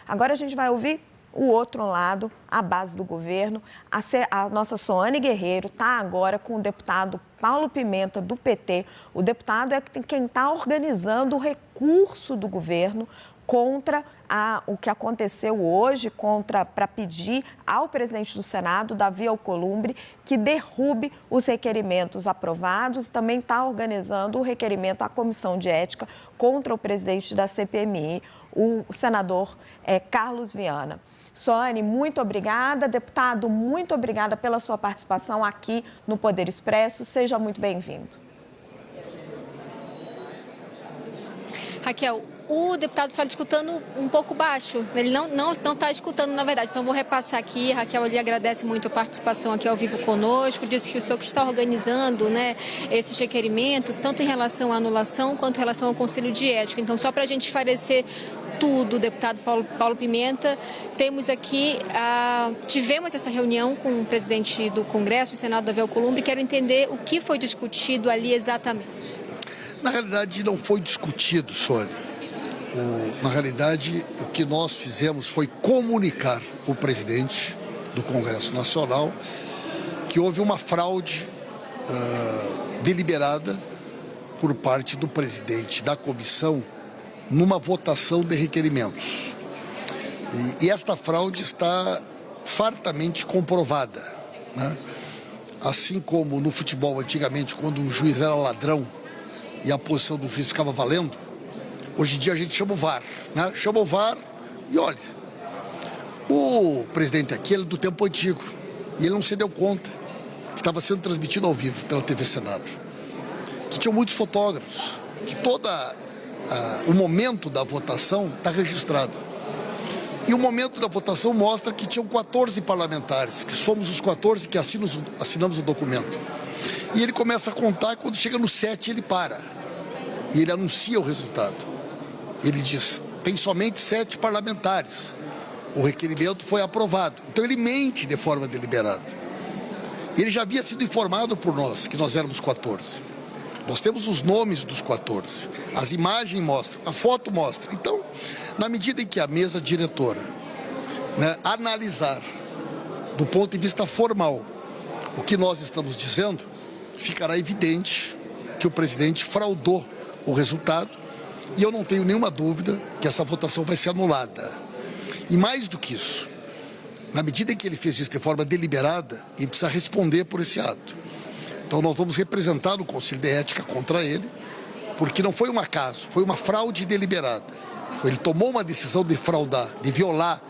Agora a gente vai ouvir o outro lado, a base do governo. A nossa Soane Guerreiro está agora com o deputado Paulo Pimenta, do PT. O deputado é quem está organizando o recurso do governo contra o que aconteceu hoje, para pedir ao presidente do Senado, Davi Alcolumbre, que derrube os requerimentos aprovados. Também está organizando o requerimento à Comissão de Ética contra o presidente da CPMI, o senador Carlos Viana. Soane, muito obrigada. Deputado, muito obrigada pela sua participação aqui no Poder Expresso. Seja muito bem-vindo. Raquel, o deputado está escutando um pouco baixo. Ele não está escutando, na verdade. Então, vou repassar aqui. Raquel, ele agradece muito a participação aqui ao vivo conosco. Disse que o senhor que está organizando, né, esses requerimentos, tanto em relação à anulação quanto em relação ao Conselho de Ética. Então, só para a gente esclarecer tudo, deputado Paulo Pimenta, temos aqui, tivemos essa reunião com o presidente do Congresso, o Senado, Davi Alcolumbre. Quero entender o que foi discutido ali exatamente. Na realidade, não foi discutido, Sônia. Na realidade, o que nós fizemos foi comunicar ao presidente do Congresso Nacional que houve uma fraude deliberada por parte do presidente da comissão numa votação de requerimentos. E esta fraude está fartamente comprovada, né? Assim como no futebol antigamente, quando um juiz era ladrão e a posição do juiz ficava valendo, hoje em dia a gente chama o VAR, né? Chama o VAR e olha, o presidente aqui é do tempo antigo e ele não se deu conta que estava sendo transmitido ao vivo pela TV Senado, que tinham muitos fotógrafos, que o momento da votação está registrado. E o momento da votação mostra que tinham 14 parlamentares, que somos os 14 que assinamos o documento. E ele começa a contar, e quando chega no 7 ele para. E ele anuncia o resultado. Ele diz, tem somente 7 parlamentares. O requerimento foi aprovado. Então ele mente de forma deliberada. Ele já havia sido informado por nós, que nós éramos 14. Nós temos os nomes dos 14. As imagens mostram, a foto mostra. Então, na medida em que a mesa diretora, né, analisar do ponto de vista formal o que nós estamos dizendo, ficará evidente que o presidente fraudou o resultado e eu não tenho nenhuma dúvida que essa votação vai ser anulada. E mais do que isso, na medida em que ele fez isso de forma deliberada, ele precisa responder por esse ato. Então nós vamos representar no Conselho de Ética contra ele, porque não foi um acaso, foi uma fraude deliberada. Ele tomou uma decisão de fraudar, de violar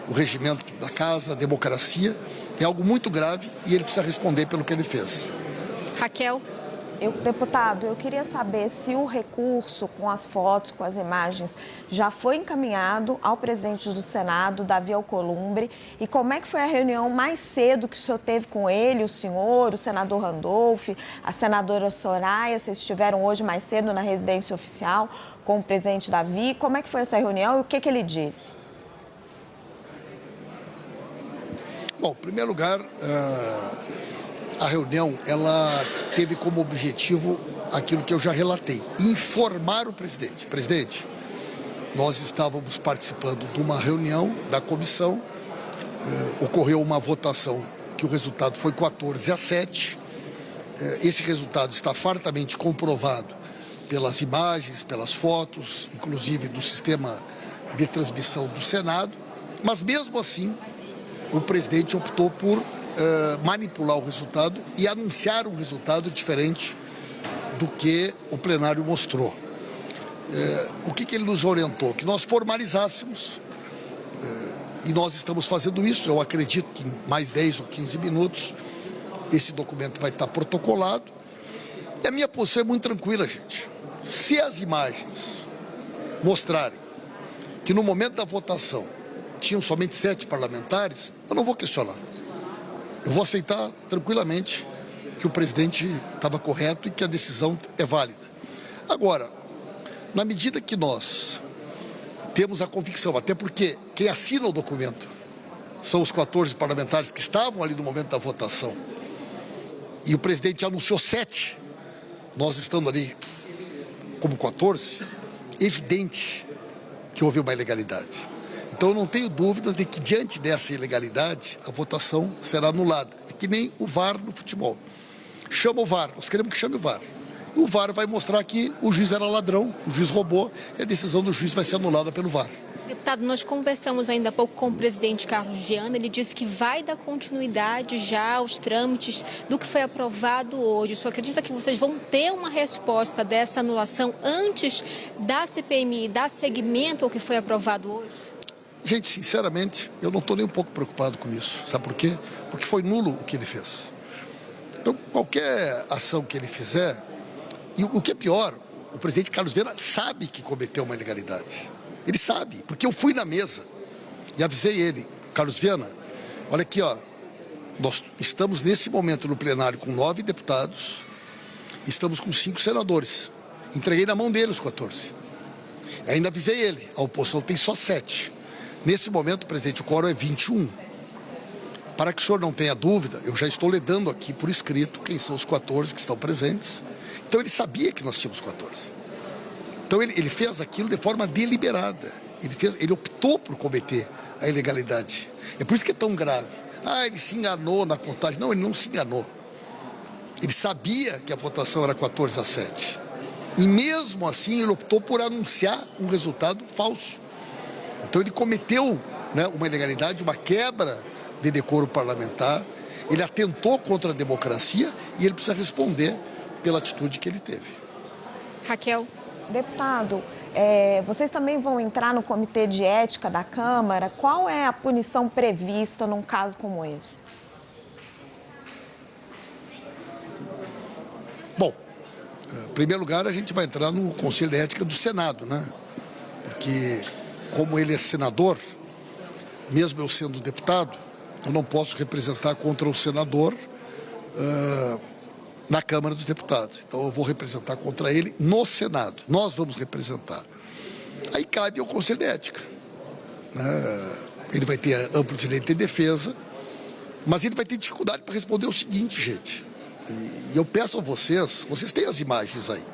o regimento da casa, a democracia. É algo muito grave e ele precisa responder pelo que ele fez. Raquel. Deputado, eu queria saber se o recurso com as fotos, com as imagens, já foi encaminhado ao presidente do Senado, Davi Alcolumbre, e como é que foi a reunião mais cedo que o senhor teve com ele, o senhor, o senador Randolph, a senadora Soraya, vocês estiveram hoje mais cedo na residência oficial com o presidente Davi. Como é que foi essa reunião e o que ele disse? Bom, em primeiro lugar, a reunião, ela teve como objetivo aquilo que eu já relatei, informar o presidente. Presidente, nós estávamos participando de uma reunião da comissão, ocorreu uma votação que o resultado foi 14-7. Esse resultado está fartamente comprovado pelas imagens, pelas fotos, inclusive do sistema de transmissão do Senado, mas mesmo assim o presidente optou por manipular o resultado e anunciar um resultado diferente do que o plenário mostrou. O que ele nos orientou? Que nós formalizássemos, e nós estamos fazendo isso. Eu acredito que em mais 10 ou 15 minutos esse documento vai estar protocolado. E a minha posição é muito tranquila, gente. Se as imagens mostrarem que no momento da votação tinham somente 7 parlamentares, eu não vou questionar. Eu vou aceitar tranquilamente que o presidente estava correto e que a decisão é válida. Agora, na medida que nós temos a convicção, até porque quem assina o documento são os 14 parlamentares que estavam ali no momento da votação, e o presidente anunciou 7, nós estando ali como 14, evidente que houve uma ilegalidade. Então eu não tenho dúvidas de que diante dessa ilegalidade a votação será anulada. É que nem o VAR no futebol. Chama o VAR, nós queremos que chame o VAR. O VAR vai mostrar que o juiz era ladrão, o juiz roubou, e a decisão do juiz vai ser anulada pelo VAR. Deputado, nós conversamos ainda há pouco com o presidente Carlos Viana. Ele disse que vai dar continuidade já aos trâmites do que foi aprovado hoje. O senhor acredita que vocês vão ter uma resposta dessa anulação antes da CPMI dar seguimento ao que foi aprovado hoje? Gente, sinceramente, eu não estou nem um pouco preocupado com isso. Sabe por quê? Porque foi nulo o que ele fez. Então, qualquer ação que ele fizer, e o que é pior, o presidente Carlos Viana sabe que cometeu uma ilegalidade. Ele sabe, porque eu fui na mesa e avisei ele, Carlos Viana, olha aqui, ó, nós estamos nesse momento no plenário com 9 deputados, estamos com 5 senadores. Entreguei na mão dele os 14. Ainda avisei ele, a oposição tem só 7. Nesse momento, presidente, o quórum é 21. Para que o senhor não tenha dúvida, eu já estou lhe dando aqui por escrito quem são os 14 que estão presentes. Então ele sabia que nós tínhamos 14. Então ele fez aquilo de forma deliberada. Ele optou por cometer a ilegalidade. É por isso que é tão grave. Ah, ele se enganou na contagem. Não, ele não se enganou. Ele sabia que a votação era 14-7. E mesmo assim ele optou por anunciar um resultado falso. Então ele cometeu, né, uma ilegalidade, uma quebra de decoro parlamentar. Ele atentou contra a democracia e ele precisa responder pela atitude que ele teve. Raquel. Deputado, vocês também vão entrar no Comitê de Ética da Câmara. Qual é a punição prevista num caso como esse? Bom, em primeiro lugar, a gente vai entrar no Conselho de Ética do Senado, né? Porque, como ele é senador, mesmo eu sendo deputado, eu não posso representar contra o senador na Câmara dos Deputados. Então eu vou representar contra ele no Senado. Nós vamos representar. Aí cabe ao Conselho de Ética. Ele vai ter amplo direito de defesa, mas ele vai ter dificuldade para responder o seguinte, gente. E eu peço a vocês têm as imagens aí.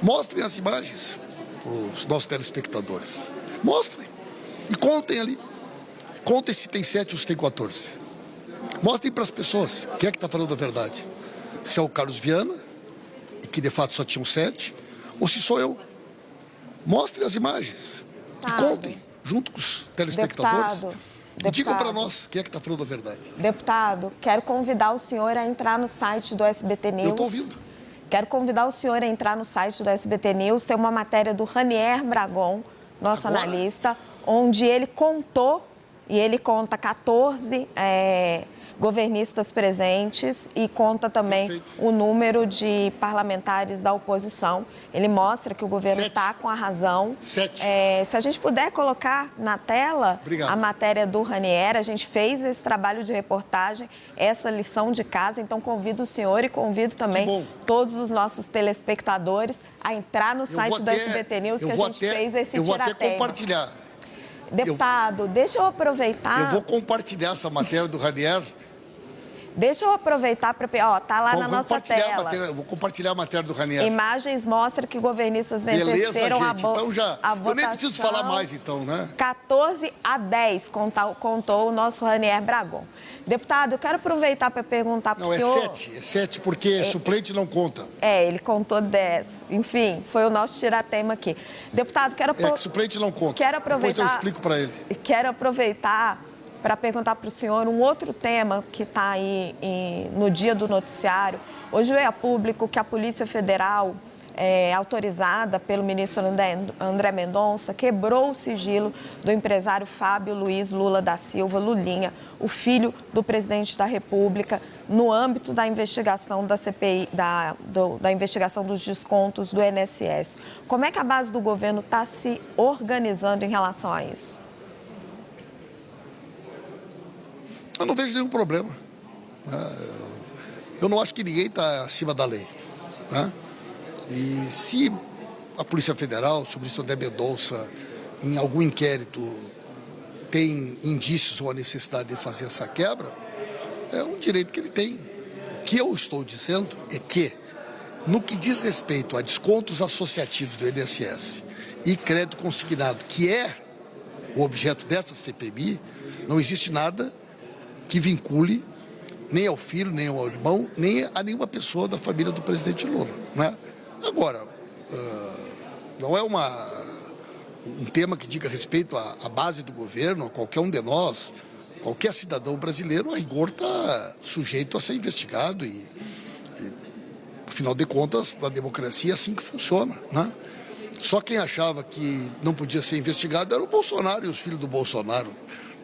Mostrem as imagens para os nossos telespectadores. Mostrem. E contem ali. Contem se tem 7 ou se tem 14. Mostrem para as pessoas quem é que está falando a verdade. Se é o Carlos Viana, e que de fato só tinham 7, ou se sou eu. Mostrem as imagens. E contem, junto com os telespectadores. E digam para nós quem é que está falando a verdade. Deputado, quero convidar o senhor a entrar no site do SBT News. Eu estou ouvindo. Quero convidar o senhor a entrar no site do SBT News. Tem uma matéria do Ranier Bragon, nosso analista, onde ele contou, e ele conta 14 governistas presentes e conta também o número de parlamentares da oposição. Ele mostra que o governo está com a razão. 7. Se a gente puder colocar na tela a matéria do Ranier, a gente fez esse trabalho de reportagem, essa lição de casa, então convido o senhor e convido também todos os nossos telespectadores a entrar no site do SBT News, que a gente fez esse tiratema. Eu vou até compartilhar. Deputado, deixa eu aproveitar... Eu vou compartilhar essa matéria do Ranier. Deixa eu aproveitar para... tá lá na nossa tela. Vou compartilhar a matéria do Ranier. Imagens mostram que governistas venceram a votação. Então eu nem preciso falar mais, então, né? 14-10, contou o nosso Ranier Bragon. Deputado, eu quero aproveitar para perguntar para o senhor... Não, é 7, porque suplente não conta. Ele contou 10. Enfim, foi o nosso tiratema aqui. Deputado, quero... que suplente não conta. Quero aproveitar... Depois eu explico para ele. Quero aproveitar para perguntar para o senhor um outro tema que está aí no dia do noticiário. Hoje veio a público que a Polícia Federal, autorizada pelo ministro André Mendonça, quebrou o sigilo do empresário Fábio Luiz Lula da Silva, Lulinha, o filho do presidente da República, no âmbito da investigação da CPI, da investigação dos descontos do INSS. Como é que a base do governo está se organizando em relação a isso? Eu não vejo nenhum problema. Eu não acho que ninguém está acima da lei. E se a Polícia Federal, sobre isso André Mendonça, em algum inquérito, tem indícios ou a necessidade de fazer essa quebra, é um direito que ele tem. O que eu estou dizendo é que, no que diz respeito a descontos associativos do INSS e crédito consignado, que é o objeto dessa CPMI, não existe nada que vincule nem ao filho, nem ao irmão, nem a nenhuma pessoa da família do presidente Lula, né? Agora, não é um tema que diga respeito à base do governo, a qualquer um de nós, qualquer cidadão brasileiro, a rigor está sujeito a ser investigado e, afinal de contas, na democracia é assim que funciona, né? Só quem achava que não podia ser investigado era o Bolsonaro e os filhos do Bolsonaro.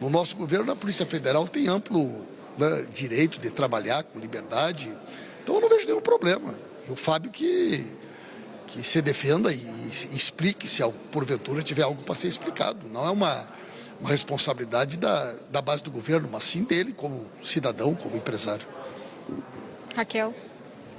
No nosso governo, a Polícia Federal tem amplo, né, direito de trabalhar com liberdade, então eu não vejo nenhum problema. E o Fábio que se defenda e explique se porventura tiver algo para ser explicado. Não é uma responsabilidade da base do governo, mas sim dele como cidadão, como empresário. Raquel.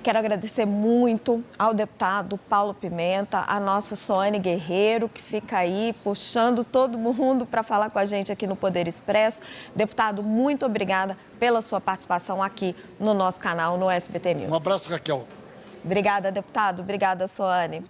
Quero agradecer muito ao deputado Paulo Pimenta, a nossa Soane Guerreiro, que fica aí puxando todo mundo para falar com a gente aqui no Poder Expresso. Deputado, muito obrigada pela sua participação aqui no nosso canal, no SBT News. Um abraço, Raquel. Obrigada, deputado. Obrigada, Soane.